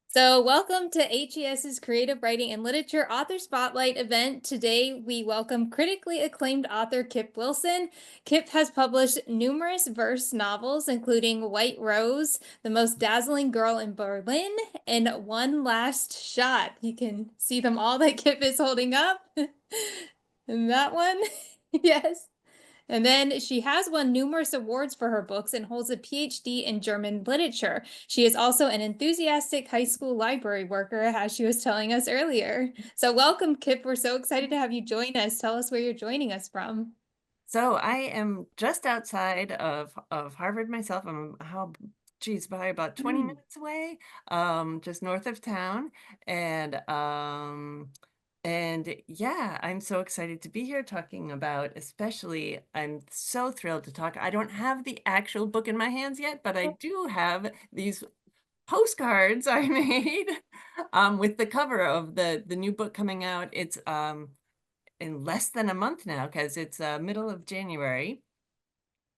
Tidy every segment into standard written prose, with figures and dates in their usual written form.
So, welcome to HES's Creative Writing and Literature Author Spotlight event. Today, we welcome critically acclaimed author Kip Wilson. Kip has published numerous verse novels, including White Rose, The Most Dazzling Girl in Berlin, and One Last Shot. You can see them all that Kip is holding up. And that one, yes. And then she has won numerous awards for her books and holds a PhD in German literature. She is also an enthusiastic high school library worker, as she was telling us earlier. So welcome, Kip. We're so excited to have you join us. Tell us where you're joining us from. So I am just outside of Harvard myself. I'm probably about 20 Mm. minutes away, just north of town. And yeah, I'm so excited to be here talking about, especially, I'm so thrilled to talk. I don't have the actual book in my hands yet, but I do have these postcards I made with the cover of the new book coming out. It's in less than a month now because it's middle of January.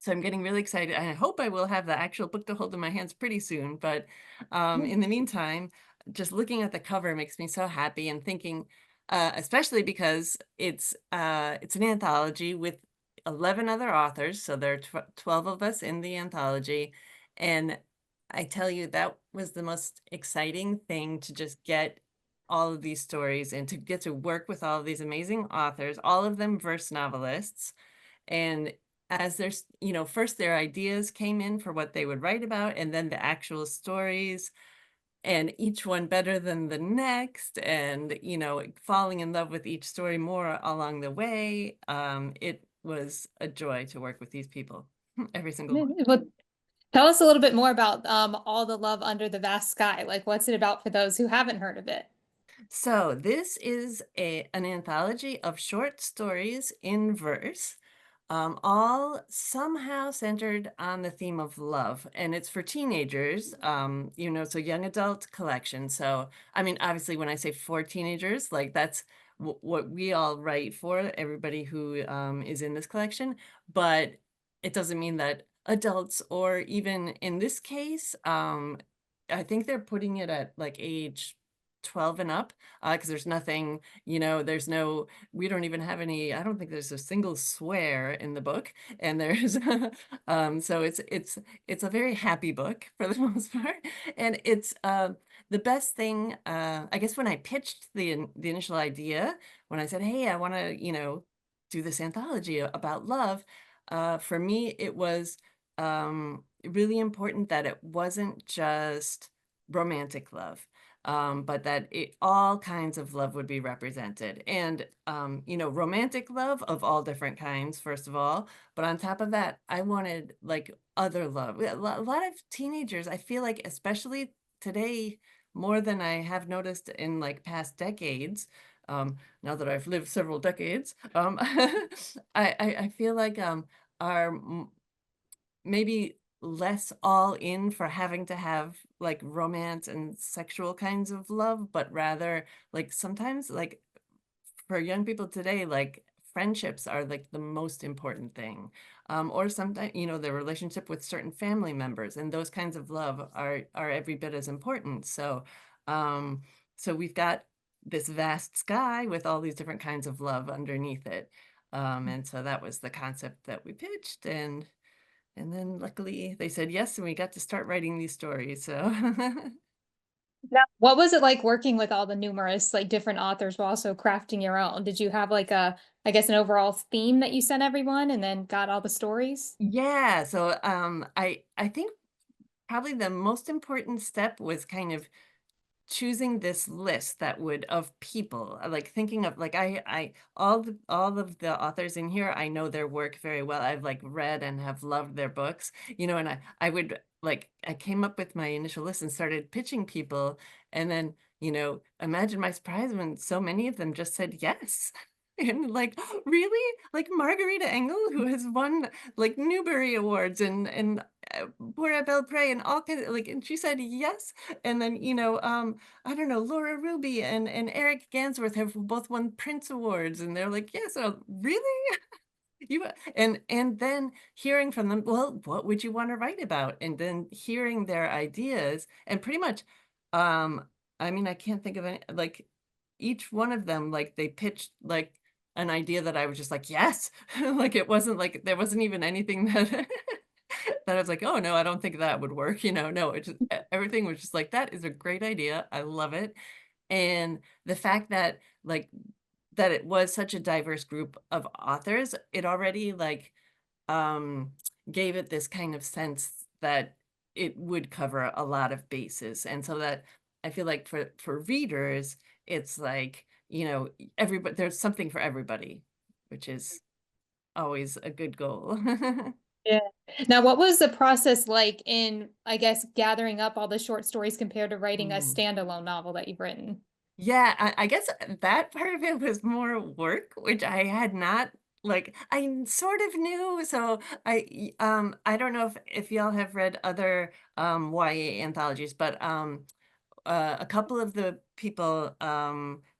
So I'm getting really excited. I hope I will have the actual book to hold in my hands pretty soon. But in the meantime, just looking at the cover makes me so happy and thinking, especially because it's an anthology with 11 other authors. So there are 12 of us in the anthology. And I tell you, that was the most exciting thing, to just get all of these stories and to get to work with all of these amazing authors, all of them verse novelists. And as there's, first their ideas came in for what they would write about, and then the actual stories, and each one better than the next, and, falling in love with each story more along the way. It was a joy to work with these people, every single one. Well, tell us a little bit more about All the Love Under the Vast Sky. Like, what's it about for those who haven't heard of it? So this is an anthology of short stories in verse, all somehow centered on the theme of love. And it's for teenagers, so young adult collection. So, I mean, obviously, when I say for teenagers, like that's what we all write for, everybody who is in this collection. But it doesn't mean that adults, or even in this case, I think they're putting it at like age 12 and up, because there's nothing, we don't even have any, I don't think there's a single swear in the book. And there's so it's a very happy book for the most part. And it's the best thing, I guess, when I pitched the initial idea, when I said, hey, I want to, do this anthology about love, for me it was really important that it wasn't just romantic love, but that all kinds of love would be represented. And, romantic love of all different kinds, first of all. But on top of that, I wanted like other love. A lot of teenagers, I feel like, especially today, more than I have noticed in like past decades, now that I've lived several decades, I feel like are maybe less all in for having to have like romance and sexual kinds of love, but rather like sometimes, like, for young people today, like friendships are like the most important thing. Or sometimes, their relationship with certain family members, and those kinds of love are every bit as important. Um, so we've got this vast sky with all these different kinds of love underneath it. And so that was the concept that we pitched, and then luckily they said yes, and we got to start writing these stories. So Now, what was it like working with all the numerous like different authors while also crafting your own? Did you have like I guess an overall theme that you sent everyone and then got all the stories? yeah, so I think probably the most important step was kind of choosing this list that would, of people, like thinking of like, all of the authors in here, I know their work very well. I've like read and have loved their books, and I would like, I came up with my initial list and started pitching people, and then, imagine my surprise when so many of them just said yes. And like, really? Like Margarita Engel, who has won like Newbery Awards, and Bora Belpré, and all kinds of, like, and she said yes. And then, I don't know, Laura Ruby and Eric Gansworth have both won Prince Awards, and they're like, yes, oh, really? You and then hearing from them, well, what would you want to write about? And then hearing their ideas, and pretty much Um, I mean, I can't think of any, like, each one of them, like, they pitched, like, an idea that I was just like, "Yes!" Like, it wasn't like there wasn't even anything that that I was like, "Oh, no, I don't think that would work," no, it just everything was just like, "That is a great idea, I love it," and the fact that, like, that it was such a diverse group of authors, it already, like, um, gave it this kind of sense that it would cover a lot of bases. And so that I feel like for readers, it's like, everybody there's something for everybody, which is always a good goal. Yeah. Now, what was the process like in, I guess, gathering up all the short stories compared to writing a Mm. standalone novel that you've written? Yeah, I guess that part of it was more work, which I had not like I sort of knew. So I don't know if y'all have read other YA anthologies, but a couple of the people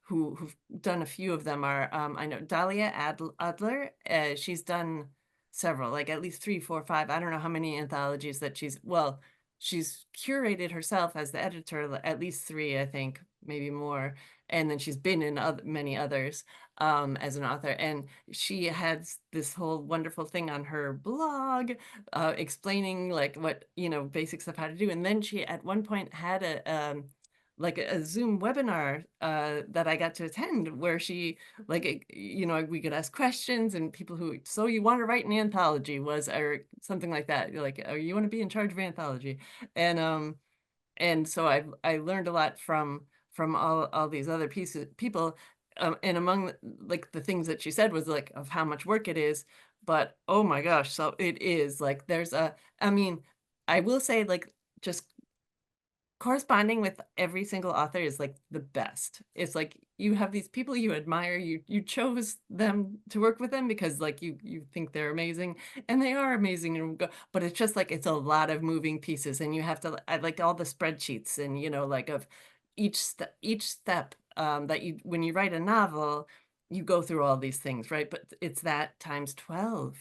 who've done a few of them are I know Dahlia Adler. She's done several, like at least three, four, five. I don't know how many anthologies that she's curated herself as the editor, at least three, I think, maybe more. And then she's been in many others as an author. And she has this whole wonderful thing on her blog explaining like what, basics of how to do. And then she at one point had like a Zoom webinar that I got to attend where she like we could ask questions and people who so you want to write an anthology was or something like that. You're like, oh, you want to be in charge of anthology. And so I learned a lot from all these other people and among like the things that she said was like of how much work it is, but oh my gosh, so it is like I mean, I will say like just corresponding with every single author is like the best. It's like you have these people you admire, you chose them to work with them because like you think they're amazing and they are amazing and go, but it's just like it's a lot of moving pieces and you have to I like all the spreadsheets and like of each step that you when you write a novel, you go through all these things, right? But it's that times 12.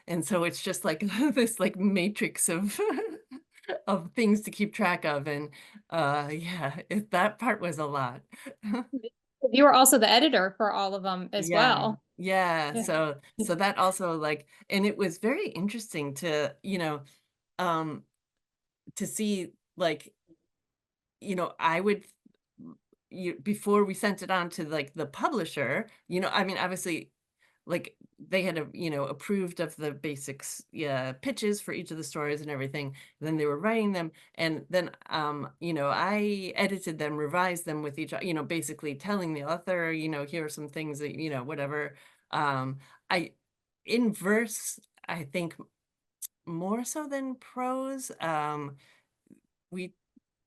And so it's just like this like matrix of of things to keep track of and yeah, that part was a lot. You were also the editor for all of them as Yeah. well. Yeah, Yeah. so that also like and it was very interesting um to see like I would before we sent it on to like the publisher, I mean obviously like they had approved of the basics, yeah, pitches for each of the stories and everything. Then they were writing them and then I edited them, revised them with each, basically telling the author, here are some things that whatever. I in verse, I think more so than prose, we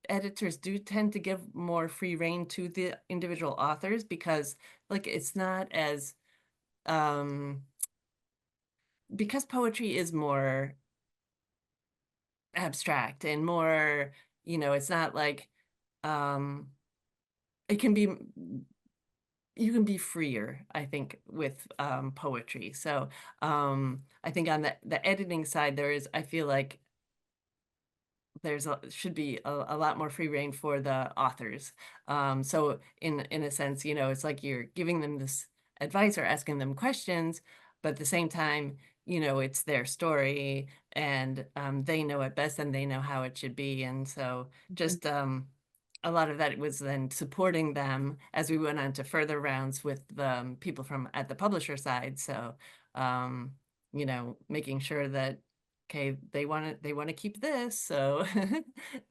editors do tend to give more free rein to the individual authors because like it's not as um because poetry is more abstract and more, it's not like um it can be you can be freer, I think, with poetry. So I think on the editing side there is I feel like should be a lot more free reign for the authors. So in a sense, it's like you're giving them this advice or asking them questions, but at the same time, it's their story and they know it best and they know how it should be. And so just a lot of that was then supporting them as we went on to further rounds with the people from at the publisher side. So um, making sure that okay, they want to keep this, so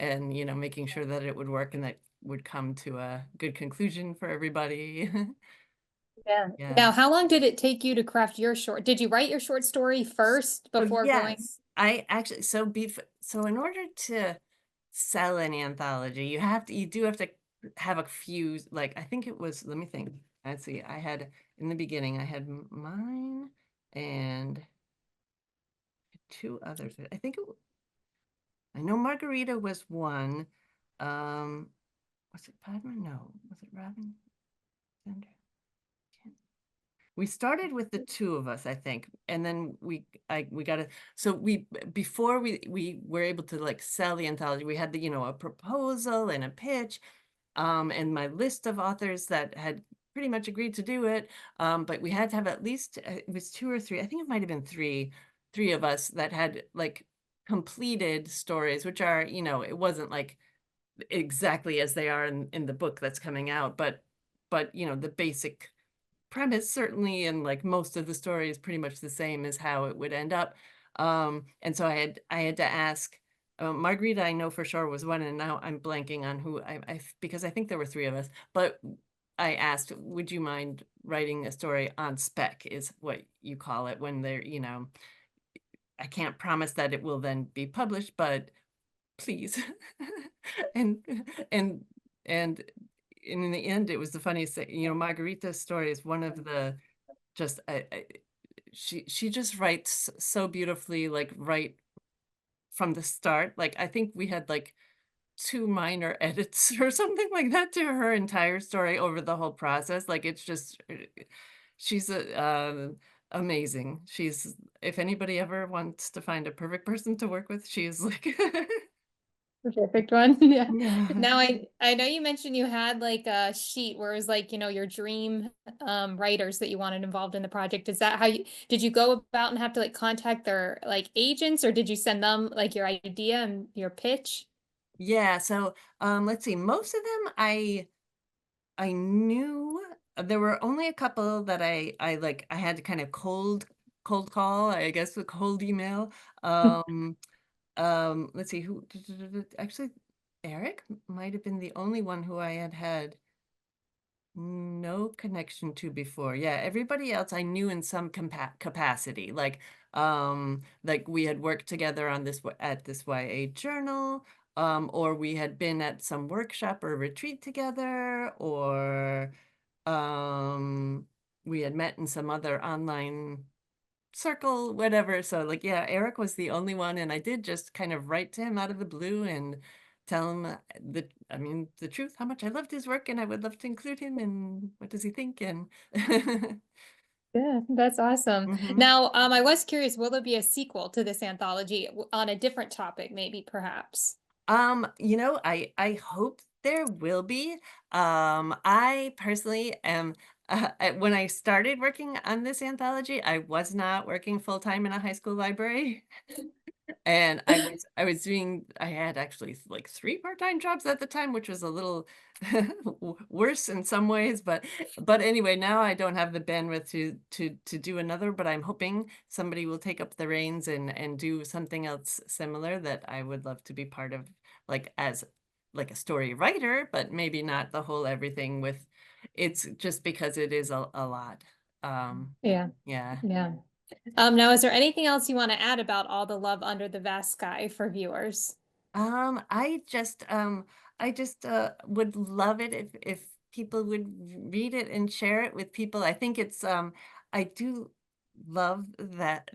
and making sure that it would work and that would come to a good conclusion for everybody. Yeah. Yeah. Now, how long did it take you to craft your short? Did you write your short story first So before going? yes, I actually so in order to sell an anthology, you do have to have a few like I think it was let me think. Let's see. I had in the beginning I had mine and two others. I know Margarita was one. Um, was it Padma? No. Was it Robin? Sandra? We started with the two of us, I think, and then we got to so we before we were able to like sell the anthology, we had the, a proposal and a pitch, and my list of authors that had pretty much agreed to do it. But we had to have at least it was two or three, I think it might have been three of us that had like completed stories, which are, it wasn't like exactly as they are in the book that's coming out, but the basic premise certainly, and like most of the story is pretty much the same as how it would end up. And so I had to ask, Margarita, I know for sure was one, and now I'm blanking on who because I think there were three of us, but I asked, would you mind writing a story on spec, is what you call it when they're, I can't promise that it will then be published, but please. and and and in the end, it was the funniest thing. Margarita's story is one of the just she just writes so beautifully, like right from the start. Like I think we had like two minor edits or something like that to her entire story over the whole process. Like it's just she's amazing. She's, if anybody ever wants to find a perfect person to work with, she's like The perfect one. Yeah. yeah. Now I know you mentioned you had like a sheet where it was like, your dream writers that you wanted involved in the project. Is that how you did you go about and have to like contact their like agents, or did you send them like your idea and your pitch? Yeah, so let's see. Most of them I knew. There were only a couple that I had to kind of cold call, I guess, with cold email. Um let's see who actually Eric might have been the only one who I had no connection to before. Yeah, everybody else I knew in some capacity. Like we had worked together on this at this YA journal, or we had been at some workshop or retreat together, or we had met in some other online circle, whatever. So like, yeah, Eric was the only one, and I did just kind of write to him out of the blue and tell him the truth, how much I loved his work and I would love to include him, and what does he think? And Yeah, that's awesome. Mhm. Now, I was curious, will there be a sequel to this anthology on a different topic, maybe, perhaps? I hope there will be. I personally am when I started working on this anthology, I was not working full time in a high school library. And I was doing, I had actually like three part-time jobs at the time, which was a little worse in some ways, but anyway, now I don't have the bandwidth to do another, but I'm hoping somebody will take up the reins and do something else similar that I would love to be part of, like as like a story writer, but maybe not the whole everything with, it's just because it is a lot. Yeah, Yeah. yeah. Now, is there anything else you want to add about All the Love Under the Vast Sky for viewers? I just would love it if people would read it and share it with people. I think I do love that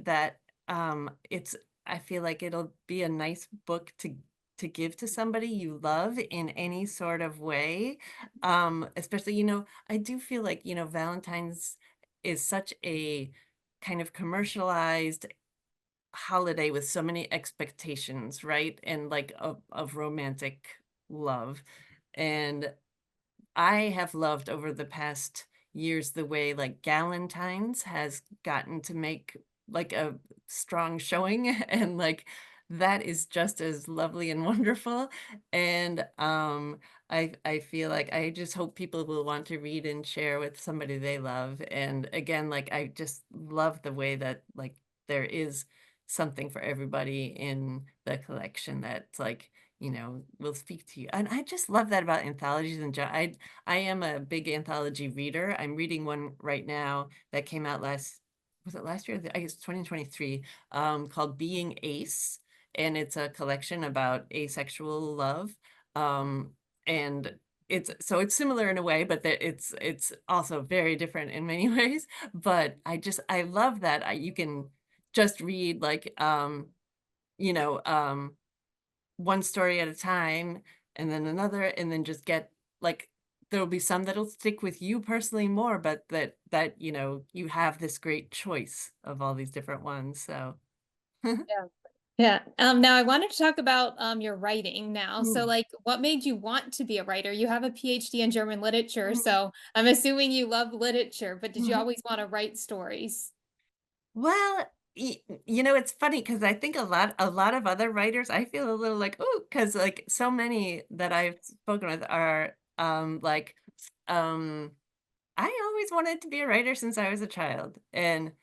it's, I feel like it'll be a nice book to give to somebody you love in any sort of way. Especially, I do feel like, Valentine's is such a kind of commercialized holiday with so many expectations, right? And like of romantic love. And I have loved over the past years the way like Galentine's has gotten to make like a strong showing and like that is just as lovely and wonderful. And I feel like I just hope people will want to read and share with somebody they love. And again, like I just love the way that like there is something for everybody in the collection that's like, will speak to you. And I just love that about anthologies in general. I am a big anthology reader. I'm reading one right now that came out was it last year? I guess 2023, called Being Ace. And it's a collection about asexual love. Um, and it's similar in a way, but it's also very different in many ways. But I love that you can just read like you know, one story at a time and then another, and then just get like there'll be some that'll stick with you personally more, but that, you have this great choice of all these different ones, so. Yeah. Yeah. Now I wanted to talk about your writing now. So Mm, like what made you want to be a writer? You have a PhD in German literature, mhm, so I'm assuming you love literature, but did you mhm. always want to write stories? Well, it's funny because I think a lot of other writers, I feel a little like, oh, because like so many that I've spoken with are like um I always wanted to be a writer since I was a child. And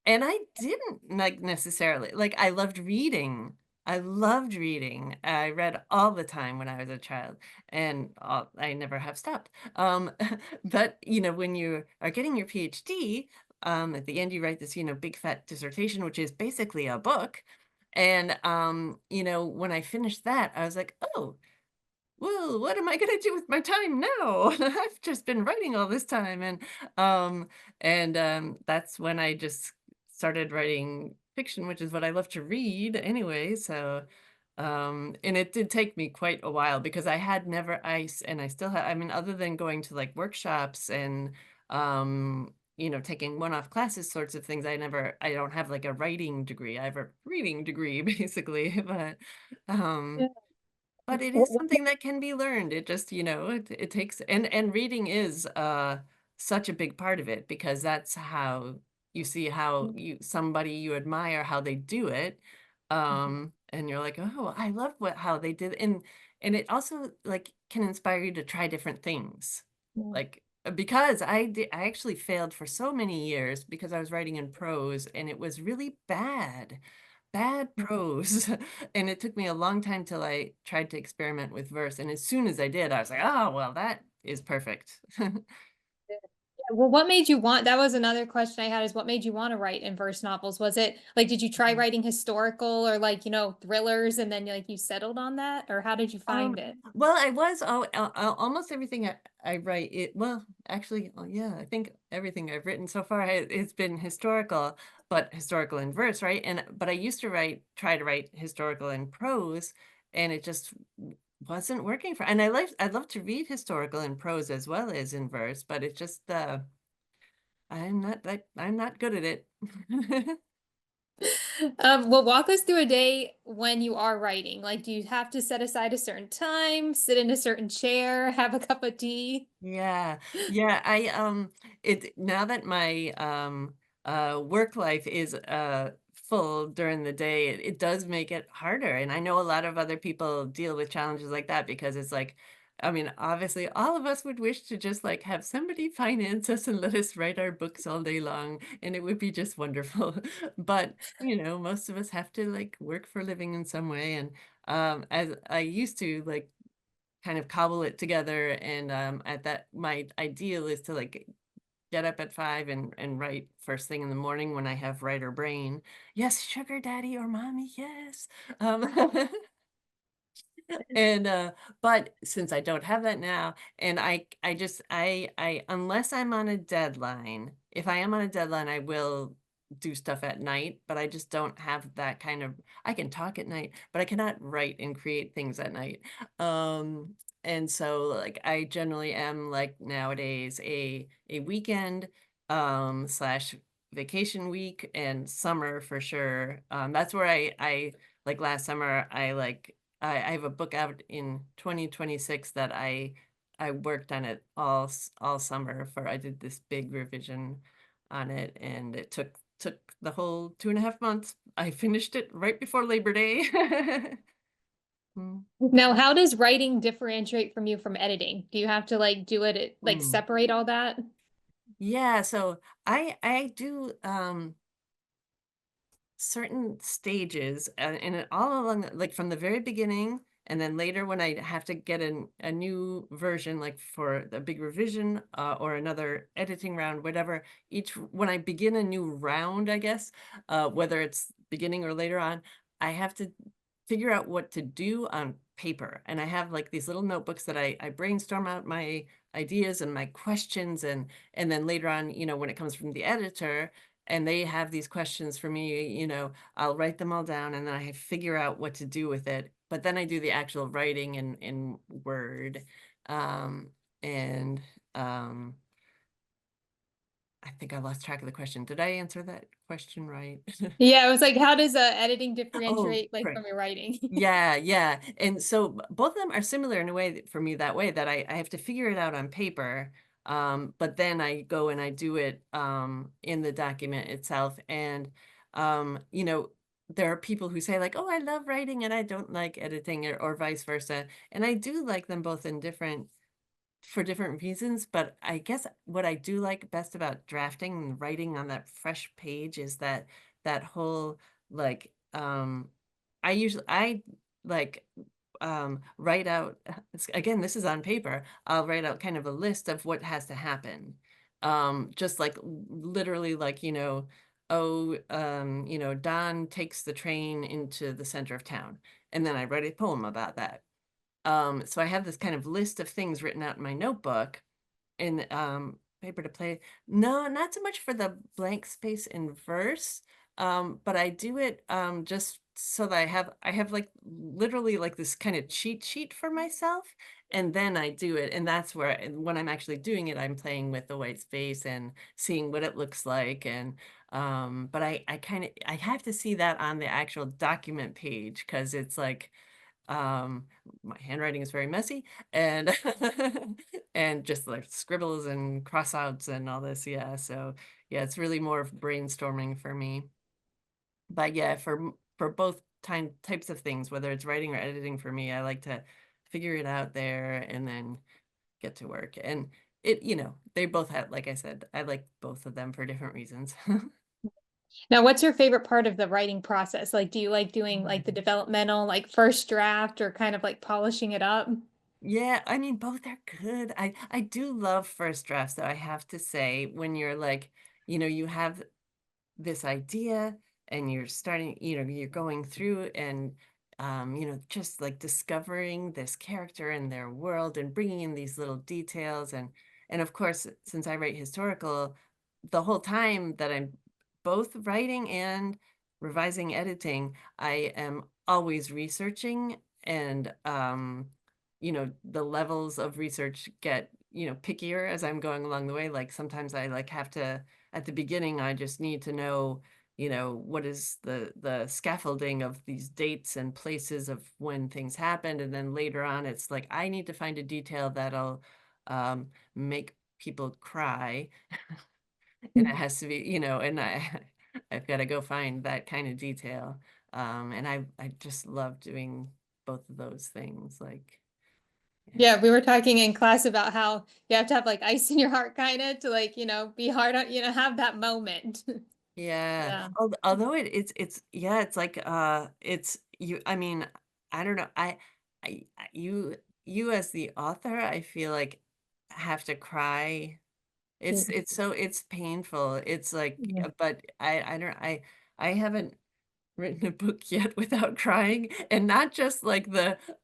I didn't, like, necessarily like, I loved reading. I loved reading. I read all the time when I was a child, and I never have stopped. But, when you are getting your PhD, at the end, you write this, big fat dissertation, which is basically a book. And, when I finished that, I was like, "Oh, well, what am I gonna do with my time now? I've just been writing all this time." And that's when I just started writing fiction, which is what I love to read anyway. So, and it did take me quite a while because I had never and I still have, I mean, other than going to like workshops and, taking one-off classes sorts of things, I don't have like a writing degree. I have a reading degree basically, um, Yeah. but it is What something that can be learned. It just, it takes, and reading is such a big part of it because that's how you see how somebody you admire how they do it. And you're like, "Oh, I love what how they did." And it also like can inspire you to try different things. Like because I actually failed for so many years because I was writing in prose and it was really bad prose. And it took me a long time till I tried to experiment with verse. And as soon as I did, I was like, oh, well, that is perfect. Well, what made you want, that was another question I had, is what made you want to write in verse novels? Was it like, did you try writing historical or like, thrillers and then like you settled on that? Or how did you Um, find it? well, I was almost everything I write it. Well, actually, yeah, I think everything I've written so far it's been historical, but historical in verse, right? And but I used to try to write historical in prose, and it just wasn't working for. And I'd love to read historical in prose as well as in verse, but it's just I'm not good at it. Well, walk us through a day when you are writing. Like, do you have to set aside a certain time, sit in a certain chair, have a cup of tea? Yeah. Yeah, it now that my work life is full during the day, it does make it harder. And I know a lot of other people deal with challenges like that because it's like, I mean, obviously all of us would wish to just like have somebody finance us and let us write our books all day long, and it would be just wonderful. But, most of us have to like work for a living in some way. And as I used to like kind of cobble it together. And at that, my ideal is to like get up at 5 and write first thing in the morning when I have writer brain. Yes, sugar daddy or mommy, yes. Um, and but since I don't have that now, and I just I unless I'm on a deadline, if I am on a deadline, I will do stuff at night, but I just don't have that kind of, I can talk at night, but I cannot write and create things at night. Um and so like I generally am like nowadays a weekend slash vacation week and summer for sure. That's where I like last summer I have a book out in 2026 that I worked on it all summer for. I did this big revision on it, and it took the whole 2.5 months. I finished it right before Labor Day. Mm, Now, how does writing differentiate from you from editing? Do you have to like do it, like mm. separate all that? Yeah, so I do certain stages and it all along like from the very beginning, and then later when I have to get a new version like for the big revision or another editing round, whatever, each when I begin a new round, I guess, whether it's beginning or later on, I have to figure out what to do on paper. And I have like these little notebooks that I brainstorm out my ideas and my questions, and then later on, when it comes from the editor and they have these questions for me, I'll write them all down and then I figure out what to do with it. But then I do the actual writing in Word. Um, And um, I think I lost track of the question. Did I answer that question right? Yeah, it was like, how does editing Oh, differentiate like correct. from your writing? Yeah, yeah. And so both of them are similar in a way for me that way that I have to figure it out on paper. But then I go and I do it in the document itself. And you know, there are people who say like, oh, I love writing and I don't like editing or vice versa. And I do like them both in different for different reasons, but I guess what I do like best about drafting and writing on that fresh page is that whole like I like write out again, this is on paper. I'll write out kind of a list of what has to happen. Just like literally like, oh, Don takes the train into the center of town. And then I write a poem about that. So I have this kind of list of things written out in my notebook in paper to play. No, not so much for the blank space in verse, but I do it just so that I have like literally like this kind of cheat sheet for myself, and then I do it, and that's where when I'm actually doing it, I'm playing with the white space and seeing what it looks like, and but I kind of I have to see that on the actual document page because it's like my handwriting is very messy and and just like scribbles and crossouts and all this. Yeah. So yeah, it's really more of brainstorming for me. But yeah, for both types of things, whether it's writing or editing for me, I like to figure it out there and then get to work. And they both have, like I said, I like both of them for different reasons. Now, what's your favorite part of the writing process? Like, do you like doing like the developmental, like first draft or kind of like polishing it up? Yeah, I mean, both are good. I do love first drafts, though, I have to say, when you're like, you have this idea and you're starting, you're going through and just like discovering this character and their world and bringing in these little details and of course, since I write historical, the whole time that I'm both writing and revising editing, I am always researching and the levels of research get pickier as I'm going along the way. Like sometimes I like have to at the beginning, I just need to know, what is the scaffolding of these dates and places of when things happened. And then later on, it's like I need to find a detail that'll make people cry. And it has to be, and I've got to go find that kind of detail. And I just love doing both of those things. Like, yeah. Yeah, we were talking in class about how you have to have like ice in your heart kind of to like, be hard on, have that moment. Yeah. Yeah. Although it's yeah, it's like it's you I mean, I don't know. You as the author, I feel like have to cry. Yeah. It's painful. It's like Yeah. but I don't I haven't written a book yet without crying, and not just like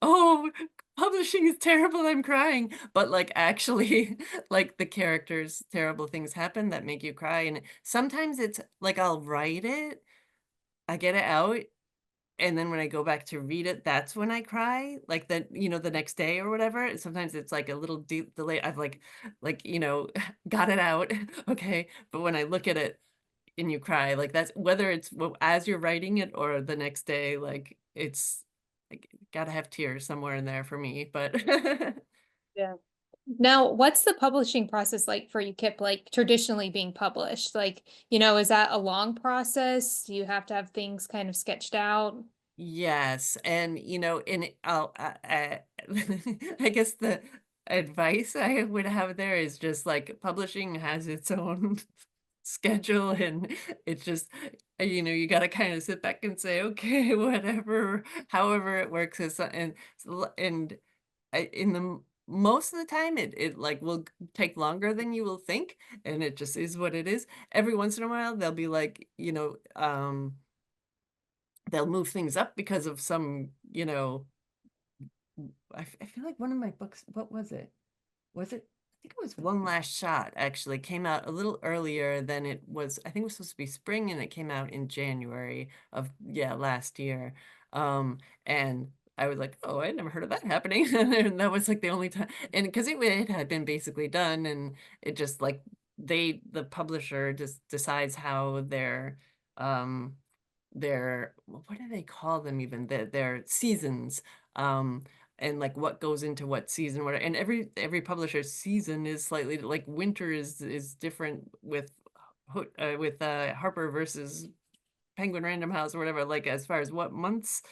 oh, publishing is terrible, I'm crying, but like actually like the characters terrible things happen that make you cry. And sometimes it's like I'll write it, I get it out, and then when I go back to read it, that's when I cry, like the next day or whatever. Sometimes it's like a little deep delay. I've got it out. Okay, but when I look at it and you cry, like that's whether it's as you're writing it or the next day, like it's like gotta have tears somewhere in there for me. But Yeah. Now, what's the publishing process like for you, Kip, like traditionally being published? Like, is that a long process? Do you have to have things kind of sketched out? yes, and I guess the advice I would have there is just like publishing has its own schedule, and it's just you got to kind of sit back and say okay, whatever, however it works is and in the most of the time it like will take longer than you will think, and it just is what it is. Every once in a while they'll be like they'll move things up because of some I feel like one of my books, what was it? Was it? I think it was One Last Shot, actually came out a little earlier than it was. I think it was supposed to be spring and it came out in January of, yeah, last year. And I was like, oh, I never heard of that happening. And that was like the only time, and because it had been basically done, and it just like the publisher just decides how um what do they call them, even their seasons, um and like what goes into what season, what, and every publisher's season is slightly like winter is different with Harper versus Penguin Random House or whatever, like as far as what months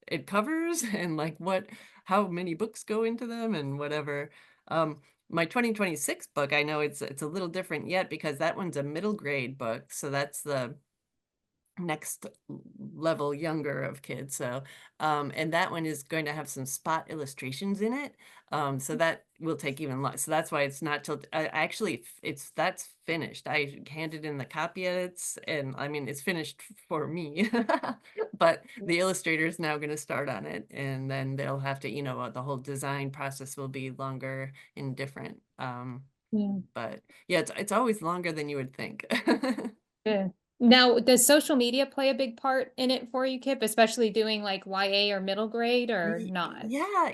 it covers and like how many books go into them and whatever. Um, my 2026 book, I know it's a little different yet because that one's a middle grade book, so that's the next level younger of kids. So and that one is going to have some spot illustrations in it, so that will take even longer. So that's why it's not till actually it's that's finished. I handed in the copy edits, and I mean it's finished for me. But the illustrator is now going to start on it, and then they'll have to, the whole design process will be longer and different. Yeah. But yeah, it's always longer than you would think. Yeah. Now, does social media play a big part in it for you, Kip, especially doing like YA or middle grade or not? Yeah,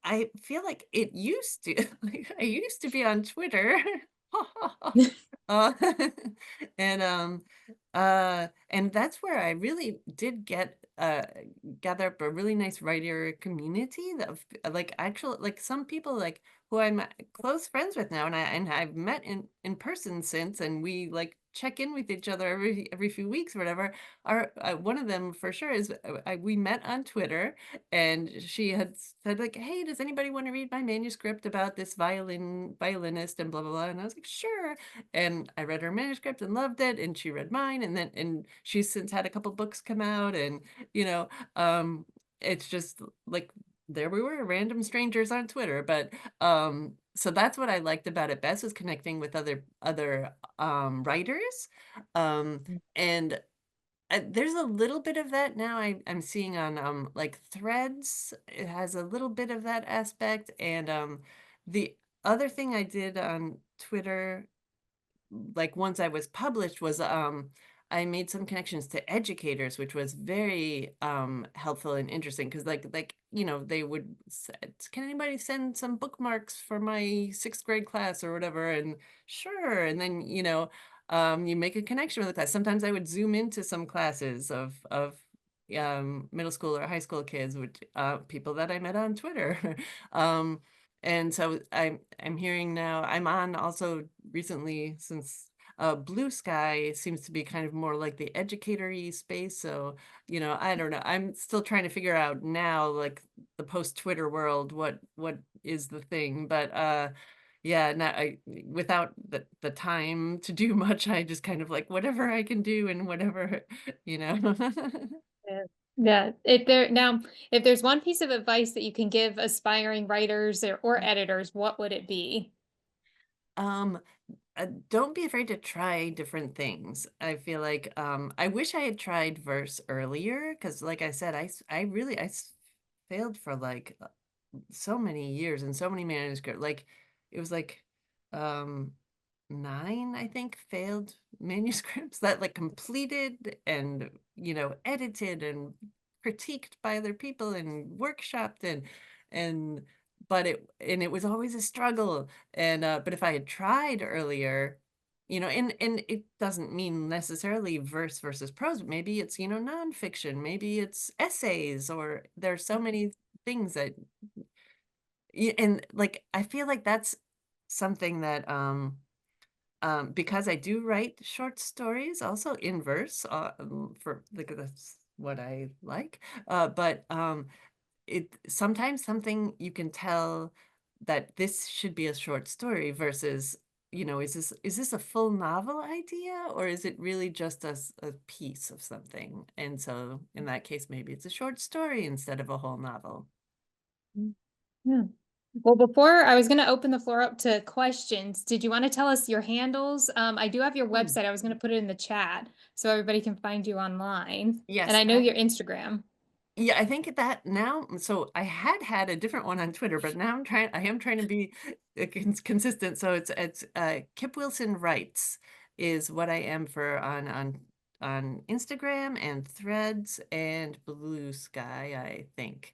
I feel like it used to, like, I used to be on Twitter. Uh, and that's where I really did gather up a really nice writer community that like actual like some people like who I'm close friends with now, and I've met in person since, and we like check in with each other every few weeks or whatever. Our one of them for sure is we met on Twitter, and she had said like, hey, does anybody want to read my manuscript about this violinist and blah blah blah, and I was like, sure. And I read her manuscript and loved it, and she read mine, and she's since had a couple books come out, and you know um it's just like there we were, random strangers on Twitter. But so that's what I liked about it best, was connecting with other writers. And there's a little bit of that now. I'm seeing on like Threads. It has a little bit of that aspect. And the other thing I did on Twitter, like once I was published, was I made some connections to educators, which was very helpful and interesting, because they would can anybody send some bookmarks for my sixth grade class or whatever, and sure. And then you make a connection with the class. Sometimes I would zoom into some classes of middle school or high school kids, which people that I met on Twitter. um and so I'm hearing now, I'm on also recently, since Blue Sky seems to be kind of more like the educator-y space. So, I don't know. I'm still trying to figure out now, like the post-Twitter world, what is the thing. But yeah, now without the time to do much, I just kind of like whatever I can do and whatever, you know. Yeah. Yeah. If there's one piece of advice that you can give aspiring writers or editors, what would it be? Um, don't be afraid to try different things. I feel like I wish I had tried verse earlier, because like I said, failed for like so many years and so many manuscripts. Like it was like um 9, I think, failed manuscripts that like completed and edited and critiqued by other people and workshopped, and it was always a struggle. And but if I had tried earlier, and it doesn't mean necessarily verse versus prose, but maybe it's nonfiction, maybe it's essays, or there's so many things that and like I feel like that's something that because I do write short stories also in verse, for like that's what I like. But it sometimes something you can tell that this should be a short story versus, is this a full novel idea, or is it really just a piece of something? And so in that case, maybe it's a short story instead of a whole novel. Yeah. Well, before I was going to open the floor up to questions, did you want to tell us your handles? I do have your Hmm. website. I was going to put it in the chat so everybody can find you online. And Yes, I know your Instagram. yeah, I think that now, so I had a different one on Twitter, but now I am trying to be consistent. So it's Kip Wilson Writes is what I am for on Instagram and Threads and Blue Sky, I think.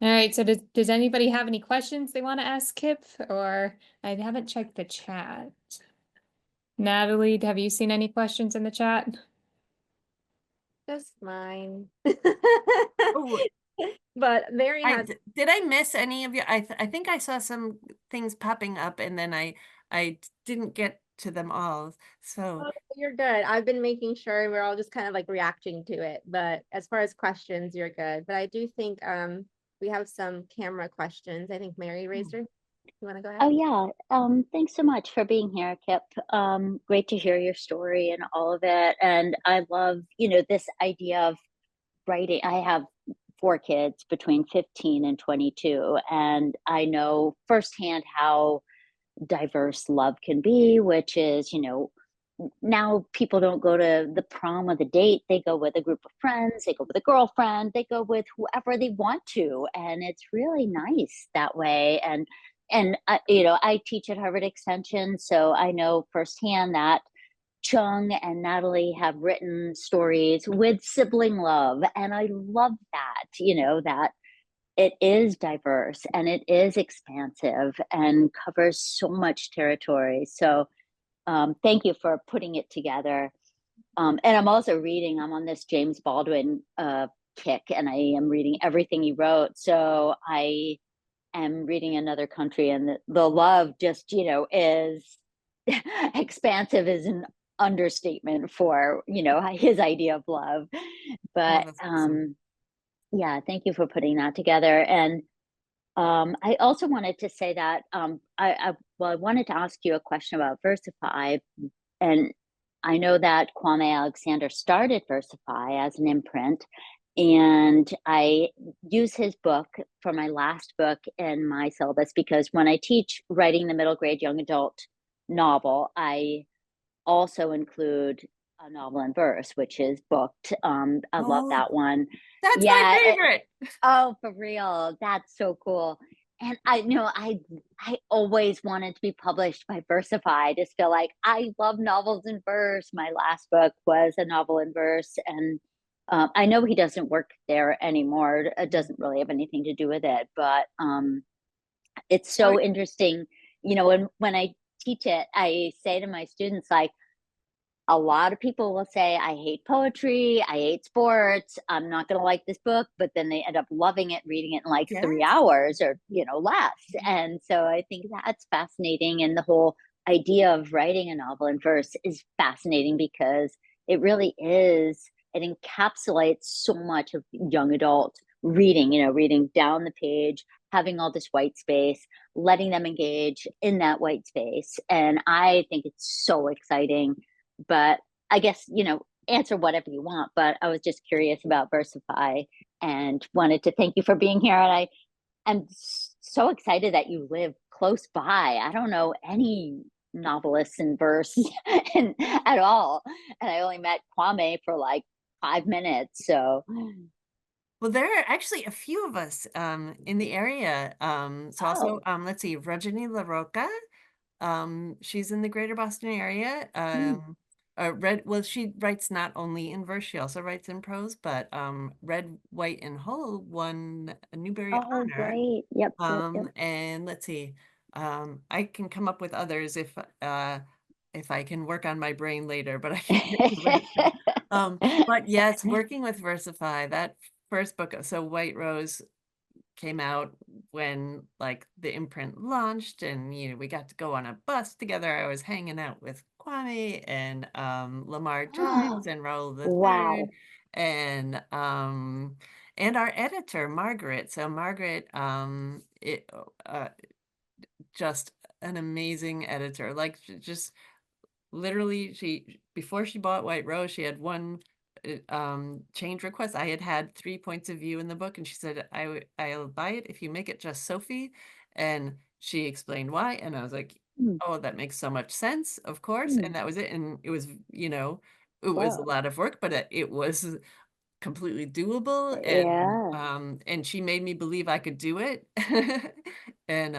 All right, so does anybody have any questions they want to ask Kip? Or I haven't checked the chat. Natalie, have you seen any questions in the chat? Just mine. Oh, But Mary had, did I miss any of you? I think I saw some things popping up and then I didn't get to them all. So, oh, you're good. I've been making sure we're all just kind of like reacting to it. But as far as questions, you're good. But I do think we have some camera questions. I think Mary raised her. You want to go ahead? Oh, yeah. Thanks so much for being here, Kip. Great to hear your story and all of it. And I love, this idea of writing. I have four kids between 15 and 22, and I know firsthand how diverse love can be, which is, now people don't go to the prom with a date. They go with a group of friends, they go with a girlfriend, they go with whoever they want to. And it's really nice that way. I teach at Harvard Extension, so I know firsthand that Chung and Natalie have written stories with sibling love. And I love that, that it is diverse and it is expansive and covers so much territory. So thank you for putting it together. And I'm also reading, I'm on this James Baldwin kick, and I am reading everything he wrote. So I am reading Another Country, and the love just, is expansive is an understatement for, his idea of love. oh, But that's awesome. yeah, thank you for putting that together. And I also wanted to say that I wanted to ask you a question about Versify, and I know that Kwame Alexander started Versify as an imprint, and I use his book for my last book in my syllabus because when I teach writing the middle grade young adult novel, I also include a novel in verse, which is booked. I love Oh, that one. that's my Yeah, favorite. oh, for real. That's so cool. And I know I always wanted to be published by Versify. I just feel like I love novels in verse. My last book was a novel in verse, and I know he doesn't work there anymore. It doesn't really have anything to do with it, but it's Oh, so interesting. When I teach it, I say to my students like, a lot of people will say, I hate poetry, I hate sports, I'm not going to like this book, but then they end up loving it, reading it in like 3 hours or, less. And so I think that's fascinating. And the whole idea of writing a novel in verse is fascinating because it really is, it encapsulates so much of young adult reading, reading down the page, having all this white space, letting them engage in that white space. And I think it's so exciting, but I guess, answer whatever you want. But I was just curious about Versify and wanted to thank you for being here. And I am so excited that you live close by. I don't know any novelists in verse at all. And I only met Kwame for like 5 minutes. So, well, there are actually a few of us in the area. So also, oh, let's see, Rajani LaRocca. She's in the greater Boston area. mm, Well, she writes not only in verse, she also writes in prose, but Red, White, and Whole won a Newbery oh, Honor. great. Yep, yep, yep. And let's see, I can come up with others if I can work on my brain later, but I can't get to right now. But yes, working with Versify, that first book, so White Rose came out when like the imprint launched, and we got to go on a bus together. I was hanging out with Kwame and Lamar Giles and Raoul the Third, Wow. and our editor Margaret. So Margaret, uh, just an amazing editor. Like just literally, she before she bought White Rose, she had one change request. I had 3 points of view in the book, and she said, I'll buy it if you make it just Sophie. And she explained why, and I was like, Mm, oh, that makes so much sense, of course. And mm, that was it. And it was, it was a wow. lot of work, but it was completely doable. Yeah. And she made me believe I could do it. And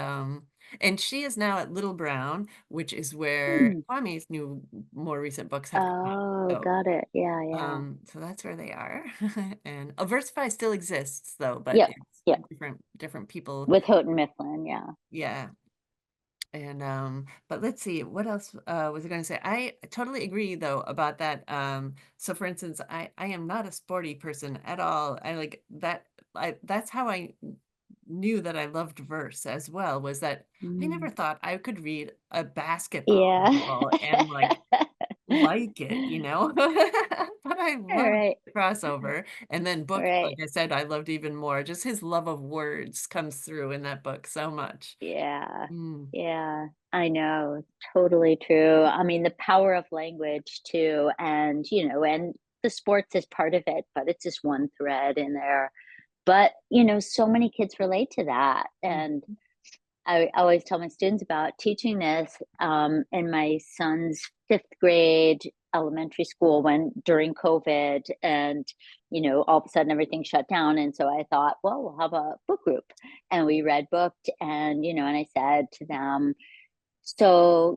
And she is now at Little Brown, which is where Hmm. Kwame's more recent books have come out. Oh, So, got it. Yeah, yeah. so that's where they are. And Versify still exists though, but Yep, it's yep. different people. With Houghton Mifflin, yeah. Yeah. And but let's see, what else was I going to say? I totally agree though about that. So for instance, I am not a sporty person at all. I like that. That's how I knew that I loved verse as well, was that I never Mm. thought I could read a basketball Yeah. novel and like it, you know? But I All loved right, the crossover. And then book, right. like I said, I loved even more. Just his love of words comes through in that book so much. Yeah, Mm, yeah, I know, totally true. I mean, the power of language too, and and the sports is part of it, but it's just one thread in there. But so many kids relate to that, mm, and I always tell my students about teaching this in my son's fifth grade elementary school when during COVID, and all of a sudden everything shut down, and so I thought, well, we'll have a book group, and we read booked, and and I said to them, so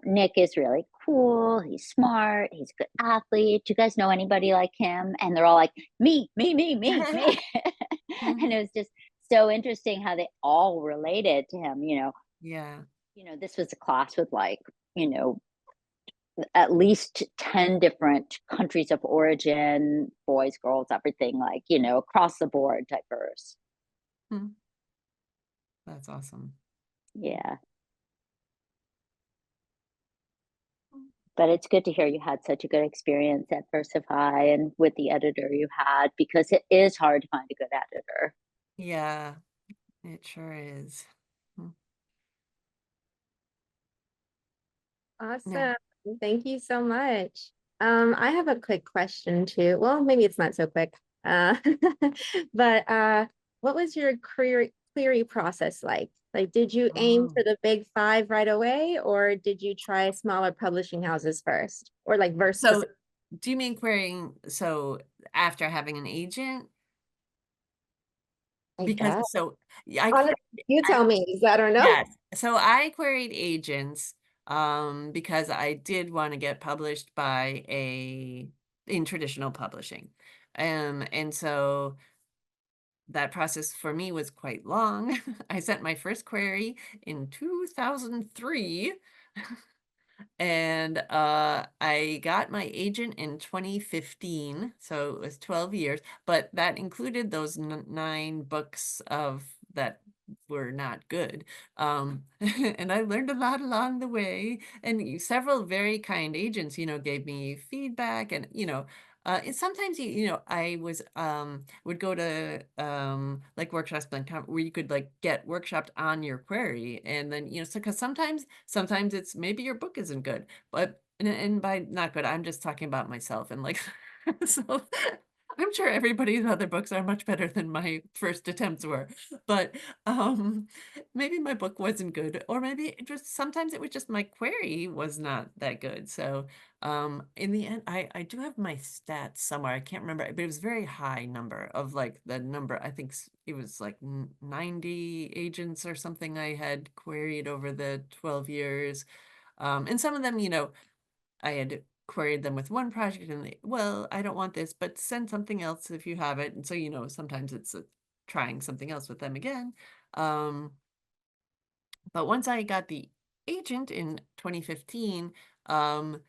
Nick is really cool, he's smart, he's a good athlete. Do you guys know anybody like him? And they're all like, me. And mhm. it was just so interesting how they all related to him. Yeah. This was a class with you know at least 10 different countries of origin, boys, girls, everything, across the board, diverse. Mm, that's awesome. Yeah, but it's good to hear you had such a good experience at Versify and with the editor you had, because it is hard to find a good editor. Yeah, it sure is. Mm, yeah. Awesome. Thank you so much. I have a quick question too. Well, maybe it's not so quick. Uh, but what was your query process like? Like, did you aim Oh. for the big five right away, or did you try smaller publishing houses first, or like verse So specific? do you mean querying, so after having an agent? I Because guess. so yeah, I Honestly, queried, you I tell me, because I don't know. yes. So I queried agents because I did want to get published by in traditional publishing. And so that process for me was quite long. I sent my first query in 2003. And I got my agent in 2015, so it was 12 years, but that included those 9 books of that were not good. And I learned a lot along the way, and several very kind agents, gave me feedback, and and sometimes I would go to like workshops where you could like get workshopped on your query, and then so because sometimes it's maybe your book isn't good, but and by not good I'm just talking about myself, and like so I'm sure everybody's other books are much better than my first attempts were, but maybe my book wasn't good, or maybe sometimes it was just my query was not that good. So in the end, I do have my stats somewhere. I can't remember, but it was a very high number of like the number. I think it was like 90 agents or something I had queried over the 12 years. And some of them, I had queried them with one project, and well, I don't want this, but send something else if you have it. And so, sometimes it's trying something else with them again. Um, but once I got the agent in 2015, um,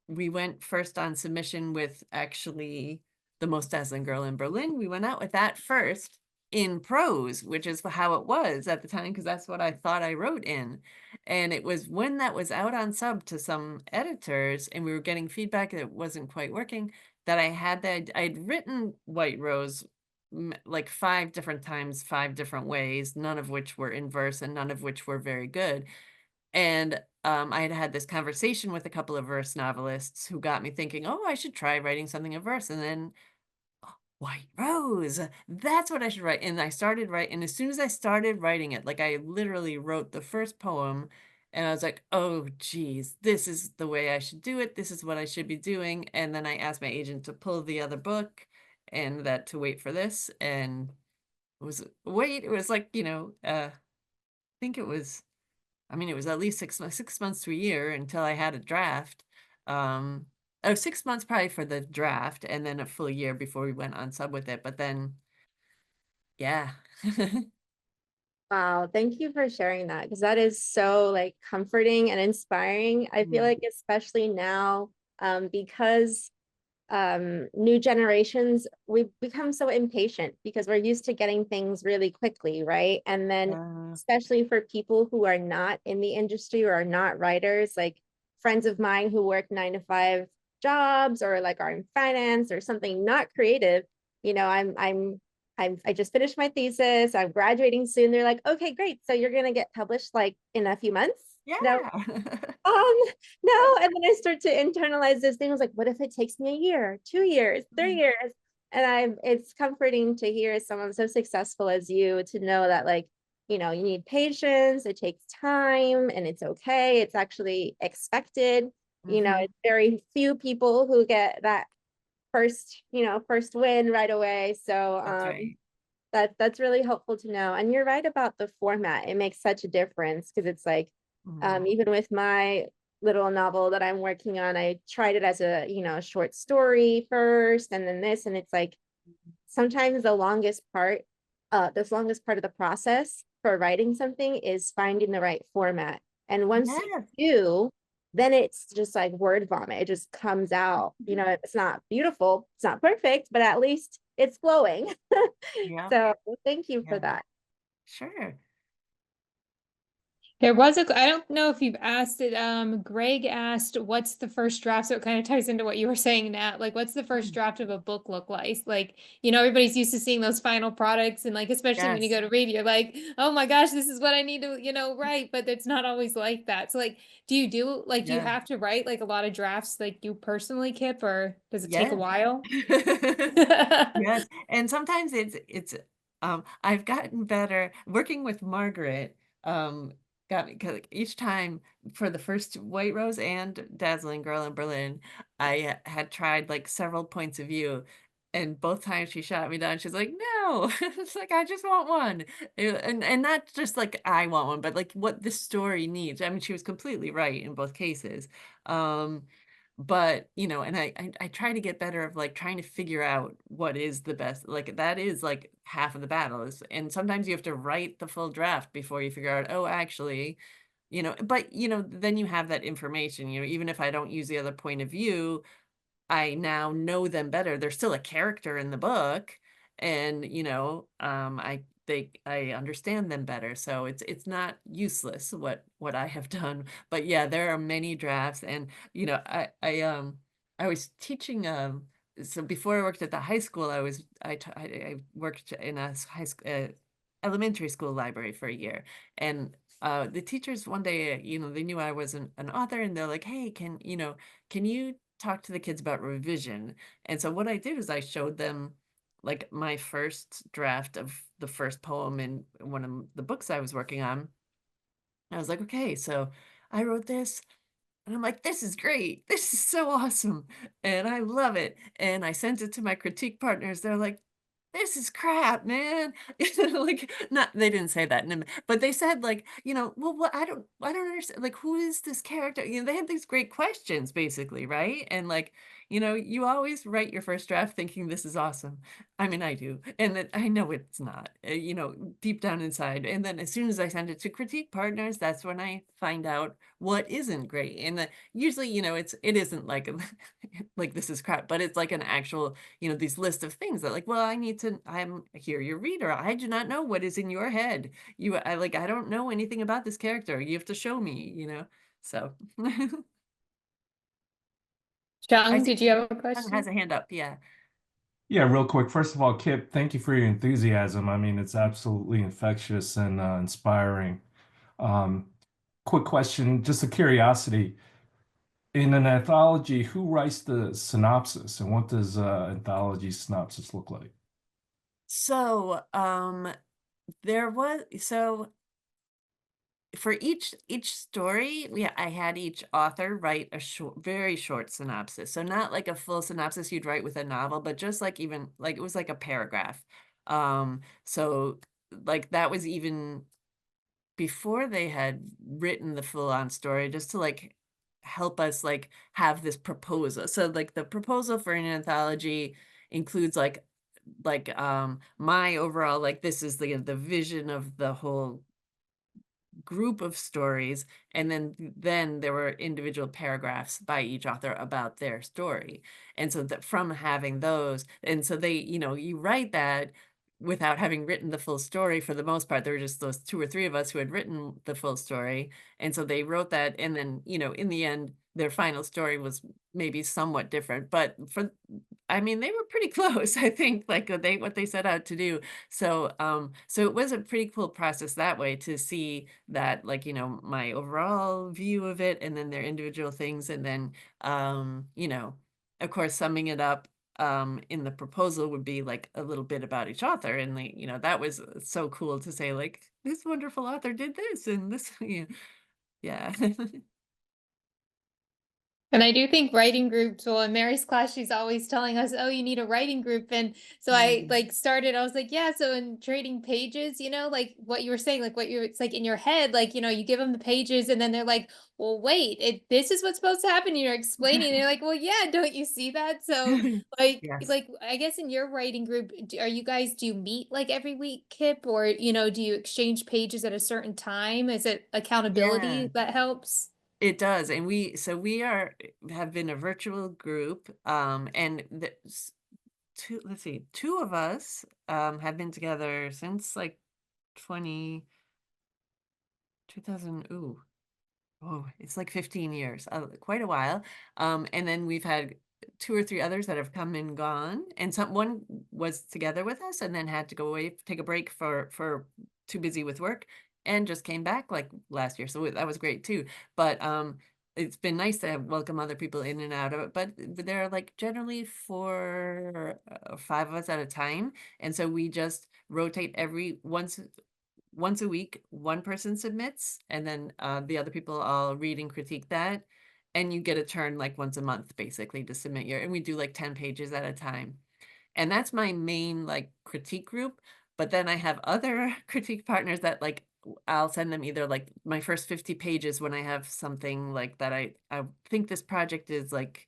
we went first on submission with actually The Most Dazzling Girl in Berlin. We went out with that first in prose, which is how it was at the time, because that's what I thought I wrote in. And it was when that was out on sub to some editors and we were getting feedback that it wasn't quite working, that I'd written White Rose like 5 different times, 5 different ways, none of which were in verse and none of which were very good. And I had had this conversation with a couple of verse novelists who got me thinking, oh, I should try writing something in verse. And then White Rose, that's what I should write. And I started writing. And as soon as I started writing it, like I literally wrote the first poem and I was like, oh, geez, this is the way I should do it. This is what I should be doing. And then I asked my agent to pull the other book and that to wait for this. And it was like, I think it was I mean, it was at least 6 months to a year until I had a draft. Oh, 6 months probably for the draft, and then a full year before we went on sub with it. But then, yeah. Wow, thank you for sharing that because that is so like comforting and inspiring. I feel Mm. like especially now, because new generations, we've become so impatient because we're used to getting things really quickly, right? And then Uh, especially for people who are not in the industry or are not writers, like friends of mine who work 9 to 5 jobs or like are in finance or something not creative, you know, I just finished my thesis, I'm graduating soon. They're like, okay, great. So you're gonna get published like in a few months? No, yeah. um, no. And then I start to internalize this thing. I was like, what if it takes me a year, 2 years, 3 years? And it's comforting to hear someone so successful as you to know that like, you know, you need patience, it takes time and it's okay. It's actually expected. You know, Hmm. it's very few people who get that first, you know, first win right away. So That's right. that's really helpful to know. And you're right about the format. It makes such a difference because it's like, Mm. even with my little novel that I'm working on, I tried it as a, you know, short story first and then this, and it's like sometimes the longest part of the process for writing something is finding the right format. And once you Yes. do, then it's just like word vomit. It just comes out. You know, it's not beautiful, it's not perfect, but at least it's flowing. Yeah. So thank you for Yeah. that. Sure. There was I don't know if you've asked it. Greg asked, what's the first draft? So it kind of ties into what you were saying, Nat. Like, what's the first Mm. draft of a book look like? Like, you know, everybody's used to seeing those final products, and like, especially when you Yes. go to read, you're like, oh my gosh, this is what I need to, you know, write. But it's not always like that. So, like, do you Yeah. have to write like a lot of drafts, like you personally, Kip, or does it take a Yes. while? Yes. And sometimes it's I've gotten better working with Margaret. Got me 'cause each time for the first White Rose and Dazzling Girl in Berlin, I had tried like several points of view. And both times she shot me down, she's like, no, it's like I just want one. And not just like I want one, but like what the story needs. I mean, she was completely right in both cases. Um, but you know, and I try to get better of like trying to figure out what is the best, like that is like half of the battle is, and sometimes you have to write the full draft before you figure out, oh, actually, you know, but you know, then you have that information, you know, even if I don't use the other point of view, I now know them better. They're still a character in the book, and you know, I understand them better. So it's not useless what I have done. But yeah, there are many drafts, and you know, I was teaching so before I worked at the high school, I worked in a high school elementary school library for a year, and the teachers one day, you know, they knew I was an author, and they're like, hey, can you talk to the kids about revision? And so what I did is I showed them like my first draft of the first poem in one of the books I was working on. I was like, okay, so I wrote this. And I'm like, this is great. This is so awesome. And I love it. And I sent it to my critique partners. They're like, this is crap, man. Like, not, they didn't say that, but they said like, you know, well, what, I don't understand. Like, who is this character? You know, they had these great questions basically, right? And like, you know, you always write your first draft thinking this is awesome. I mean, I do. And then I know it's not, you know, deep down inside. And then as soon as I send it to critique partners, that's when I find out what isn't great. And usually, you know, it isn't like like this is crap, but it's like an actual, you know, these list of things that like, well, I'm here your reader. I do not know what is in your head. I don't know anything about this character. You have to show me, you know. So I Chung, see did you have a Chung has question? a hand up. Yeah. Yeah, real quick. First of all, Kip, thank you for your enthusiasm. I mean, it's absolutely infectious and inspiring. Um, quick question, just a curiosity. In an anthology, who writes the synopsis and what does anthology synopsis look like? So there was so for each story, I had each author write a very short synopsis. So not like a full synopsis you'd write with a novel, but just like even like it was like a paragraph. So like that was even before they had written the full-on story, just to like help us like have this proposal. So like the proposal for an anthology includes my overall, like, this is the vision of the whole group of stories, and then there were individual paragraphs by each author about their story. And so that from having those, and so they, you write that without having written the full story. For the most part, there were just those 2 or 3 of us who had written the full story, and so they wrote that, and then, in the end, their final story was maybe somewhat different, but I mean, they were pretty close, I think, like what they set out to do. So it was a pretty cool process that way, to see that, like, my overall view of it, and then their individual things, and then, of course, summing it up in the proposal would be like a little bit about each author. And like, that was so cool to say, like, this wonderful author did this and this, yeah. And I do think writing groups, well, in Mary's class, she's always telling us, oh, you need a writing group. And so I Mm. like started, I was like, yeah, so in trading pages, like what you were saying, like it's like in your head, like, you give them the pages and then they're like, well, wait, this is what's supposed to happen. You're explaining, and you're like, well, yeah, don't you see that? So Yes. like, I guess in your writing group, do you meet like every week, Kip, or, do you exchange pages at a certain time? Is it Yeah. accountability that helps? It does, and we have been a virtual group, and let's see, 2 of us have been together since like 20 2000. Ooh, oh, it's like 15 years, quite a while. And then we've had 2 or 3 others that have come and gone, and one was together with us and then had to go away, take a break for too busy with work, and just came back like last year. So that was great too. But it's been nice to welcome other people in and out of it. But there are like generally 4 or 5 of us at a time, and so we just rotate every once a week. One person submits, and then the other people all read and critique that, and you get a turn like once a month basically to submit and we do like 10 pages at a time. And that's my main like critique group. But then I have other critique partners that like I'll send them either like my first 50 pages when I have something like that I think this project is like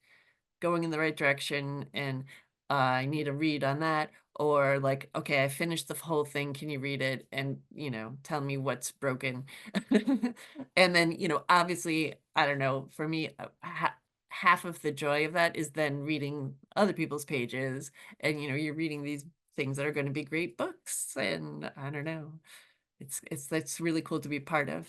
going in the right direction, and I need a read on that. Or like, okay, I finished the whole thing. Can you read it and, tell me what's broken? And then, obviously, I don't know, for me, half of the joy of that is then reading other people's pages, and, you're reading these things that are going to be great books. And I don't know, it's really cool to be part of.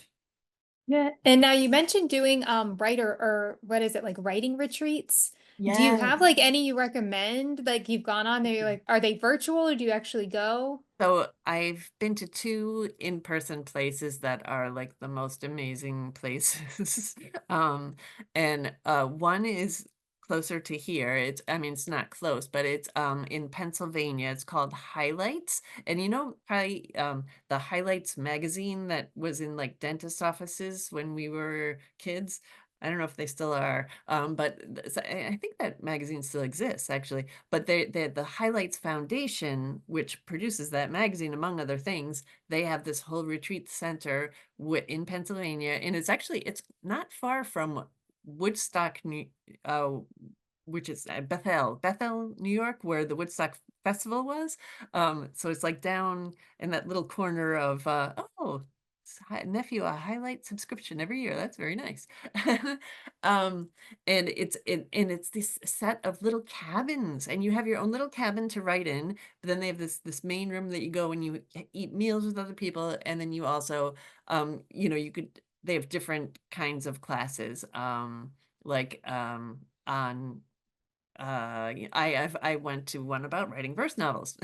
Yeah. And now you mentioned doing writer, or what is it, like writing retreats? Do you have Yes. like any you recommend, like you've gone on there, like are they virtual or do you actually go? So I've been to 2 in-person places that are like the most amazing places. And one is closer to here. I mean, it's not close, but it's in Pennsylvania. It's called Highlights. And probably the Highlights magazine that was in like dentist offices when we were kids. I don't know if they still are, but I think that magazine still exists actually. But the Highlights Foundation, which produces that magazine, among other things, they have this whole retreat center in Pennsylvania, and it's not far from Woodstock, uh, which is Bethel, New York, where the Woodstock Festival was. So it's like down in that little corner of nephew, a Highlight subscription every year. That's very nice. um, and it's this set of little cabins, and you have your own little cabin to write in. But then they have this main room that you go and you eat meals with other people, and then you also, they have different kinds of classes, like on I went to one about writing verse novels.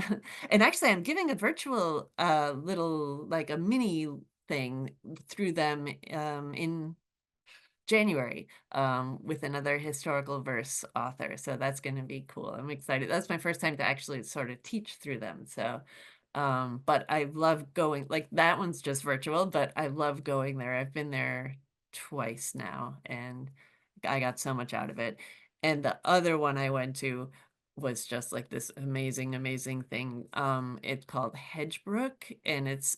And actually I'm giving a virtual little, like a mini thing through them in January, with another historical verse author. So that's going to be cool. I'm excited. That's my first time to actually sort of teach through them. So, but I love going, like, that one's just virtual, but I love going there. I've been there twice now, and I got so much out of it. And the other one I went to was just like this amazing, amazing thing. It's called Hedgebrook, and it's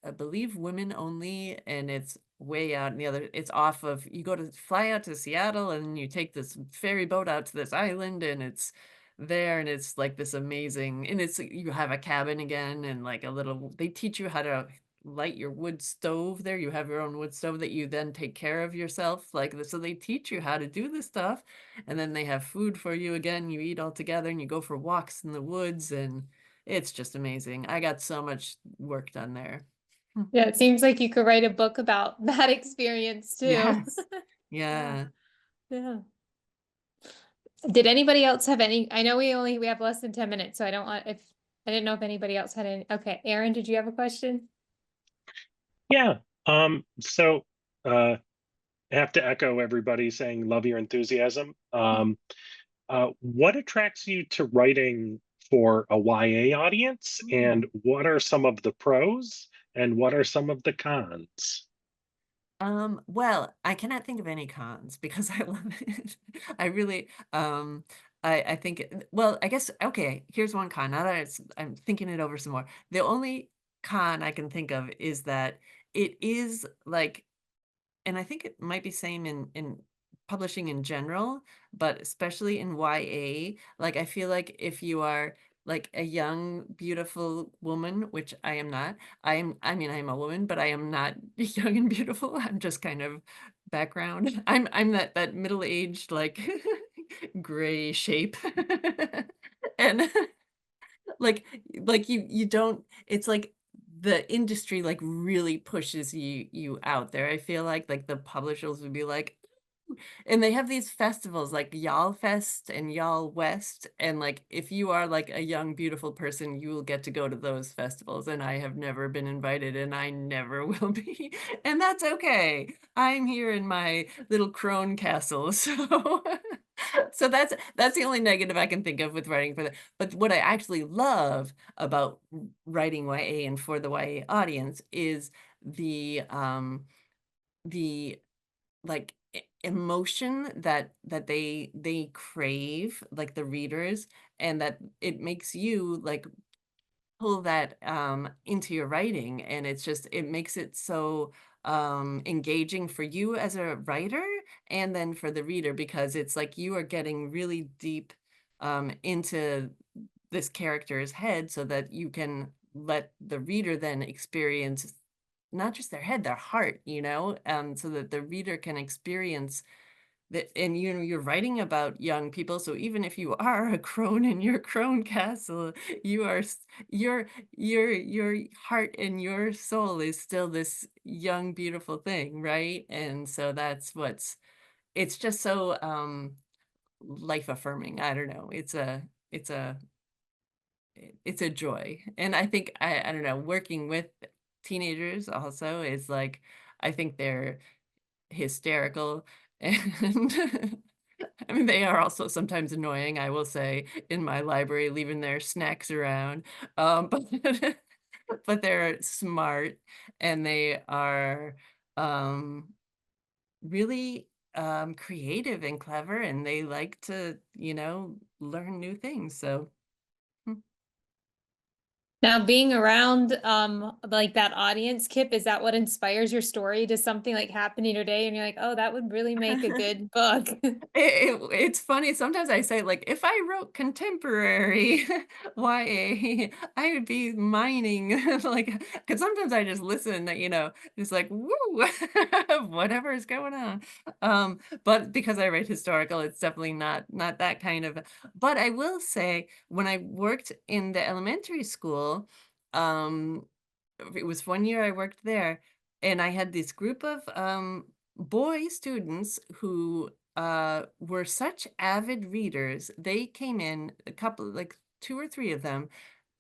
I believe, women only, and it's way out in the other, it's off of, you go to fly out to Seattle and you take this ferry boat out to this island, and it's there, and it's like this amazing, and it's, you have a cabin again, and like a little, they teach you how to light your wood stove there. You have your own wood stove that you then take care of yourself, like, so they teach you how to do this stuff, and then they have food for you again, you eat all together, and you go for walks in the woods, and it's just amazing. I got so much work done there. Yeah, it seems like you could write a book about that experience too. Yes. Yeah. Yeah. Yeah. Did anybody else have any? I know we have less than 10 minutes, so I don't want, if I didn't know if anybody else had any. Okay, Aaron, did you have a question? Yeah. So I have to echo everybody saying love your enthusiasm. What attracts you to writing for a YA audience, and what are some of the pros and what are some of the cons? Well, I cannot think of any cons because I love it. I really, I think, well, I guess, okay, here's one con. Now that I'm thinking it over some more. The only con I can think of is that it is like, and I think it might be same in publishing in general, but especially in YA, like I feel like if you are like a young, beautiful woman, which I am not, I mean, I am a woman, but I am not young and beautiful. I'm just kind of background. I'm that middle-aged, like gray shape. And like you don't, it's like the industry like really pushes you out there. I feel like the publishers would be like, and they have these festivals like Y'all Fest and Y'all West, and like if you are like a young beautiful person, you will get to go to those festivals, and I have never been invited, and I never will be, and that's okay. I'm here in my little crone castle. So so that's the only negative I can think of with writing for that. But what I actually love about writing YA and for the YA audience is the like emotion that they crave, like the readers, and that it makes you like pull that into your writing, and it's just, it makes it so engaging for you as a writer, and then for the reader, because it's like you are getting really deep into this character's head, so that you can let the reader then experience not just their head, their heart, so that the reader can experience that. And you're writing about young people, so even if you are a crone in your crone castle, you are your heart and your soul is still this young beautiful thing, right? And so that's it's just so life affirming. I don't know, it's a it's a joy. And I think, I don't know, working with teenagers also is like, I think they're hysterical, and I mean, they are also sometimes annoying, I will say, in my library, leaving their snacks around. But but they're smart, and they are really creative and clever, and they like to, learn new things. So Now, being around like that audience, Kip, is that what inspires your story? Does something like happen in your day and you're like, oh, that would really make a good book? it's funny. Sometimes I say, like, if I wrote contemporary YA, I would be mining, like, because sometimes I just listen, just like, woo, whatever is going on. But because I write historical, it's definitely not that kind of. But I will say, when I worked in the elementary school, um, it was one year I worked there, and I had this group of boy students who were such avid readers. They came in, a couple, like two or three of them,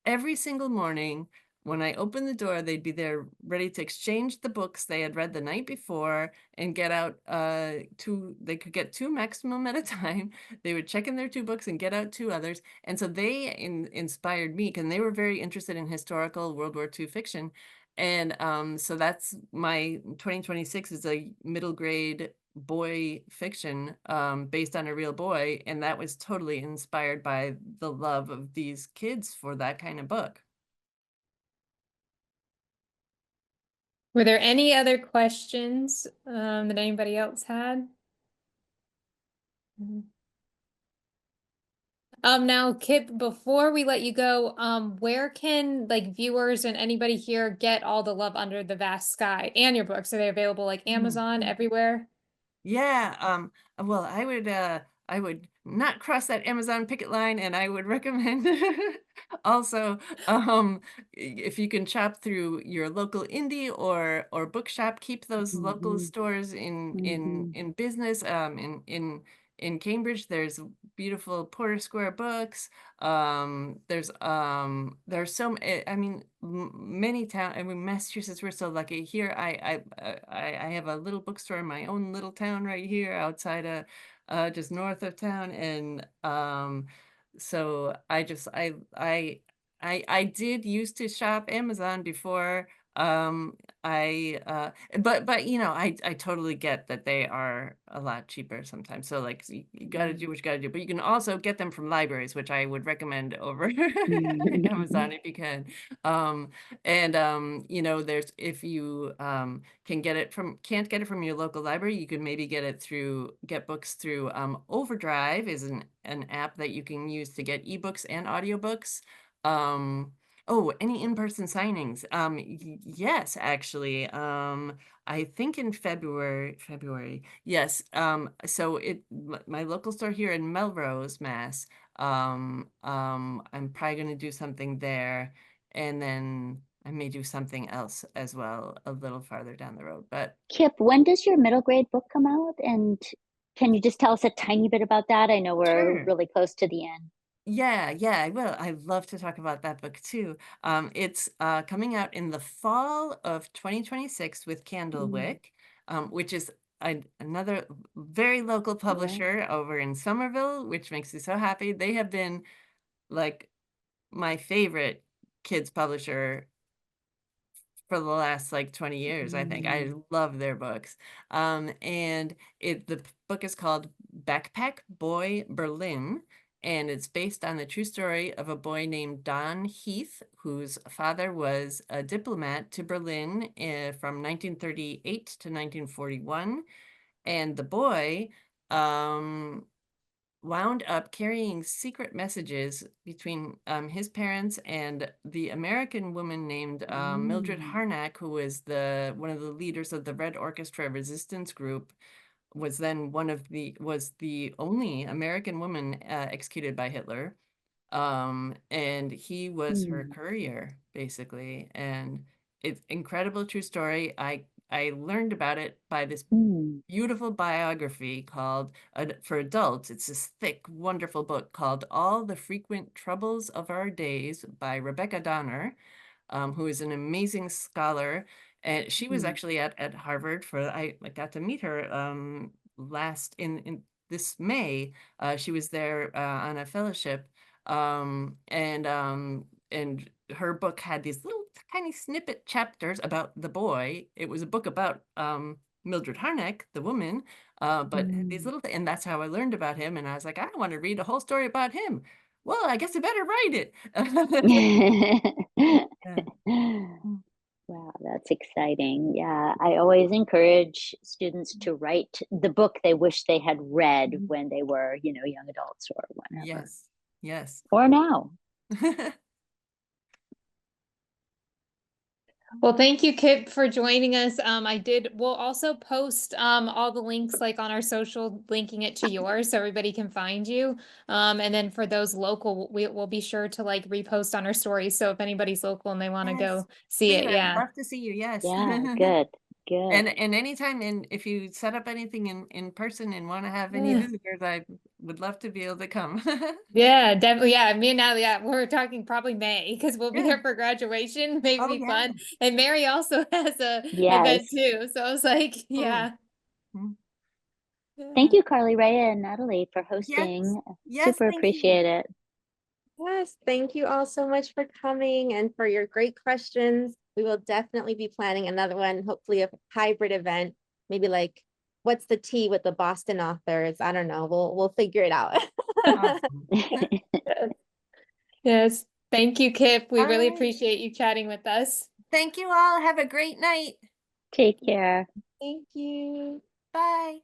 every single morning. When I opened the door, they'd be there ready to exchange the books they had read the night before and get out they could get two maximum at a time. They would check in their two books and get out two others. And so they inspired me, because they were very interested in historical World War II fiction. And so that's my 2026 is a middle grade boy fiction based on a real boy, and that was totally inspired by the love of these kids for that kind of book. Were there any other questions that anybody else had? Now, Kip, before we let you go, where can like viewers and anybody here get All the Love Under the Vast Sky and your books? Are they available like Amazon, everywhere? Yeah, well, I would not cross that Amazon picket line, and I would recommend also if you can shop through your local indie or bookshop, keep those local stores in business. In Cambridge, there's beautiful Porter Square Books. There's I mean, many town. I mean, Massachusetts, we're so lucky. Here I have a little bookstore in my own little town right here outside of just north of town. And so I did used to shop Amazon before. But you know, I totally get that they are a lot cheaper sometimes. So like you got to do what you got to do. But you can also get them from libraries, which I would recommend over Amazon if you can. You know, there's if you can't get it from your local library, you could maybe get books through Overdrive is an app that you can use to get ebooks and audiobooks. Oh, any in-person signings? Yes, actually. I think in February. Yes. So my local store here in Melrose, Mass. I'm probably going to do something there, and then I may do something else as well a little farther down the road. But Kip, when does your middle grade book come out? And can you just tell us a tiny bit about that? I know we're sure. really close to the end. Yeah, I will. I'd love to talk about that book too. It's coming out in the fall of 2026 with Candlewick, which is another very local publisher over in Somerville, which makes me so happy. They have been like my favorite kids publisher for the last like 20 years, I think. I love their books. And the book is called Backpack Boy Berlin, and it's based on the true story of a boy named Don Heath, whose father was a diplomat to Berlin from 1938 to 1941. And the boy wound up carrying secret messages between his parents and the American woman named Mildred Harnack, who was one of the leaders of the Red Orchestra resistance group, was the only American woman executed by Hitler. And he was her courier, basically. And it's incredible true story. I learned about it by this beautiful biography called for adults. It's this thick, wonderful book called All the Frequent Troubles of Our Days by Rebecca Donner, who is an amazing scholar. And she was actually at Harvard I got to meet her last in this May. She was there on a fellowship. And her book had these little tiny snippet chapters about the boy. It was a book about Mildred Harnack, the woman, but these and that's how I learned about him. And I was like, I want to read a whole story about him. Well, I guess I better write it. Wow, that's exciting. Yeah, I always encourage students to write the book they wish they had read when they were, young adults or whatever. Yes. Or now. Well, thank you, Kip, for joining us. We'll also post all the links like on our social, linking it to yours so everybody can find you. And then for those local, we'll be sure to like repost on our stories. So if anybody's local and they want to go see it, I'd love to see you. Yes. Yeah, good. And anytime, and if you set up anything in person and want to have any visitors, I would love to be able to come. Yeah, definitely. Yeah, me and Natalie, we're talking probably May because we'll be there for graduation. Maybe Oh, be yeah. fun. And Mary also has a Yes. event too. So I was like, yeah. Thank you, Carly, Rhea, and Natalie for hosting. Yes, Super thank you. appreciate it. Yes, thank you all so much for coming and for your great questions. We will definitely be planning another one, hopefully a hybrid event, maybe like what's the tea with the Boston authors? I don't know. We'll figure it out. Awesome. Yes. Thank you, Kip. We All really right. appreciate you chatting with us. Thank you all. Have a great night. Take care. Thank you. Bye.